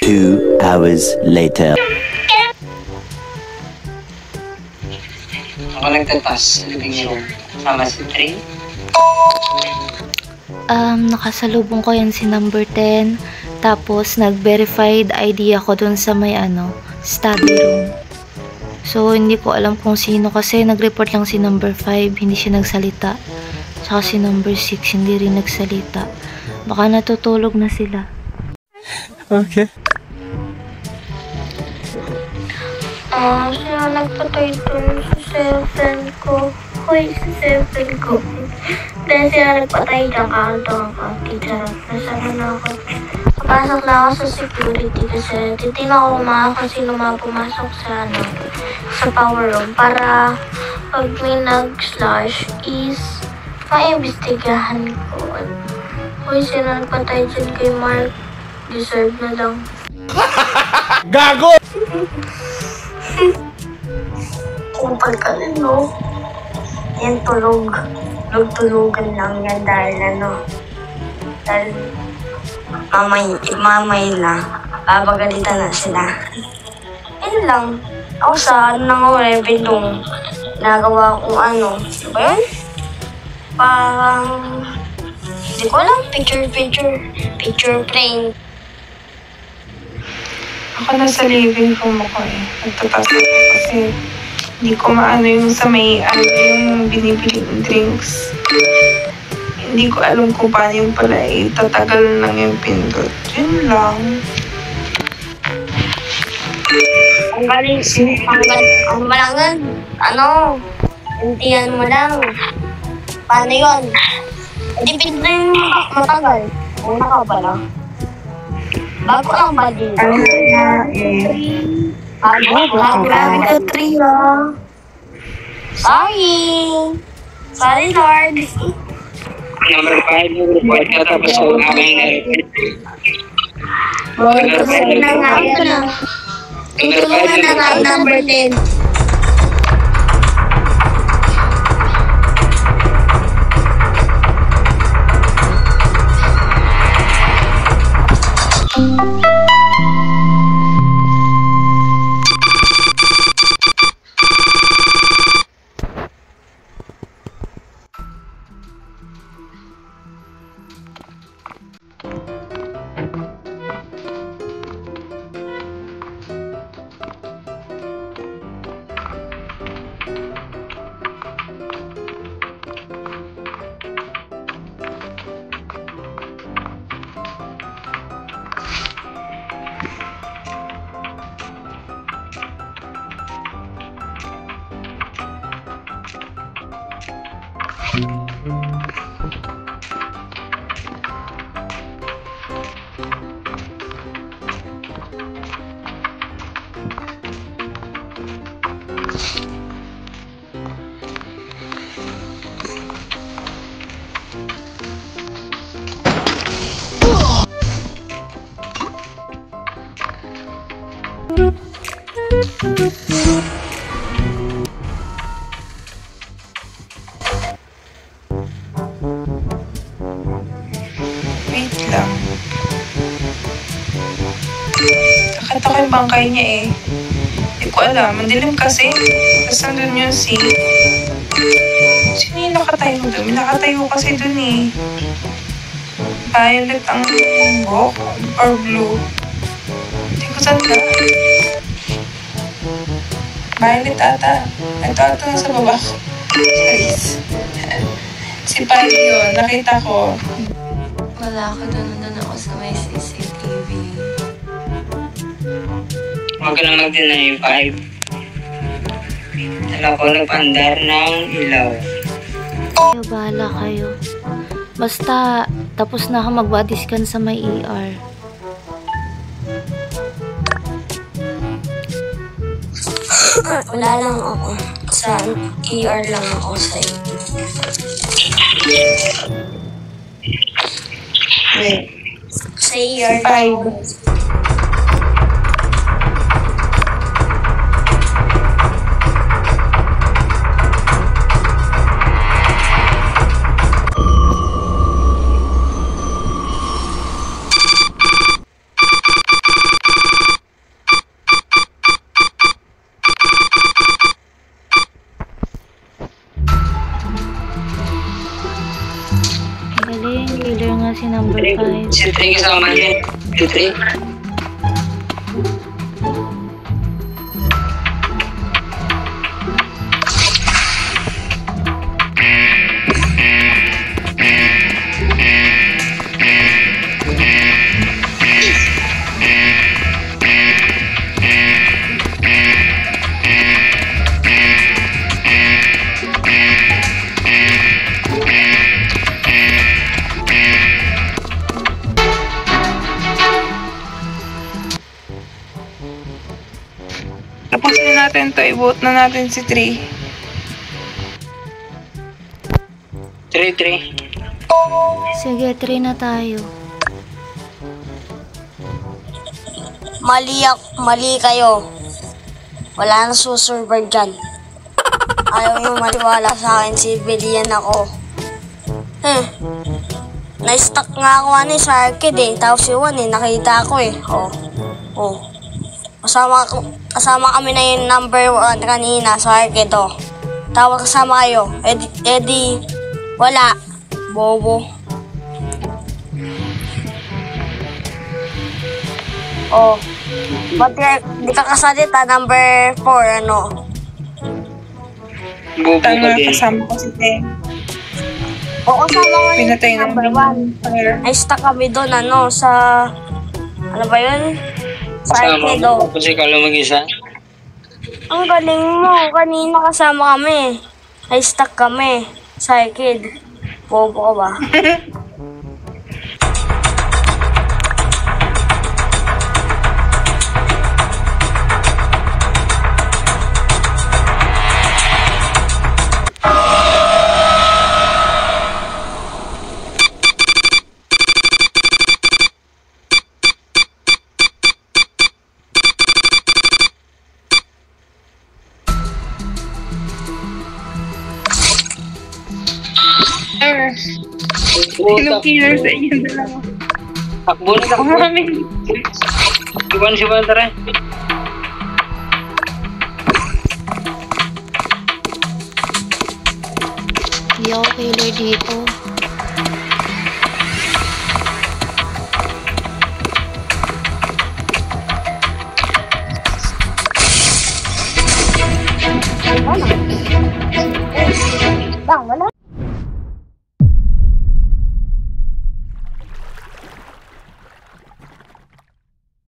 2 hours later. Ako nagtatas sa living room. Sama si Trey. Nakasalubong ko yan si number 10. Tapos, nag-verified ID ako dun sa may study room. So, hindi ko alam kung sino kasi nag-report lang si number 5. Hindi siya nagsalita. Tsaka si number 6, hindi rin nagsalita. Baka natutulog na sila. Okay. Siya nagpatay dun sa cellphone ko. Hoy, sa cellphone ko. Dahil siya nagpatay dyan ka ang teacher. Nasama na ako. Papasok na ako sa security kasi titignan ko kung sino mga pumasok sa power room para pag may nag-slash is maimbestigahan ko. Hoy, siya nagpatay dyan kay Mark. Deserve na lang. Gago! Kung pagkalin, no? Yan tulog. Tulugan lang yan dahil dahil mamay na. Babagalitan na sila. Yun lang. Ako sa nangawarepin nagawa kong ba yun? Parang hindi ko alam. Picture frame. Ako nasa living room ako Nagtatas ako kasi hindi ko maano yung sa may yung binibili ng drinks. Hindi ko alam kung paano yung pala tatagal lang yung pindot. Yun lang. Ang galing. Ang malangan. Hintihan mo lang. Paano yun? Hindi pindot yung matagal. Ang naka pala. Bago lang ba din? Grabe ka, Trio. Sorry, Lord. Number 5, report ka tapos ang aming na-repeat. Tulungan na nga yun. Tulungan na nga number 10. Wait lang. Nakita ko yung bangkay niya Hindi ko alam. Mandilim kasi. Tapos nandun yung si... Sino yung nakatayo doon? May nakatayo kasi doon Violet ang buhok or blue. Hindi ko tanda. Violet ata. Ito ata nasa baba ko. Charis. Si Pali yun. Nakita ko. Wala ako doon ako sa may CCTV. Huwag ka na mag-deny 5. Dala ko nagpandar ng ilaw. Kayo, bahala kayo. Basta, tapos na ako mag-body scan sa may ER. Wala lang ako. Sa ER lang ako sa ER lang ako. Si 3 kasama niya. Si 3. Tapos na natin to, i-vote na natin si 3. 3. Sige, 3 na tayo. Mali kayo. Wala na susurvive dyan. Ayaw nyo maniwala sa akin, civilian ako. Na-stuck nga ako sa arcade eh. Tapos si Juan nakita ko eh. Oh. Kasama kami na yung number 1 kanina sa arcade oh. Tapos kasama kayo. Edi, wala. Bobo. Oh. Ba't di ka kasalita? Number 4, ano? Bobo ka Tama, din. kasama ko si Teng. O kasama ko Pinatay yung number namin 1. Ay, stuck kami doon, sa... Ano ba yun? Sa Kasama arcade, mo. Kasi kala mag-isa. Ang galing mo. Kanina kasama kami. Ay, stuck kami. Sa arcade. Bobo ka ba? Sinong killer sa inyo dalawa? Takbo na takbo. Si Juan, tara. Hindi ako killer dito.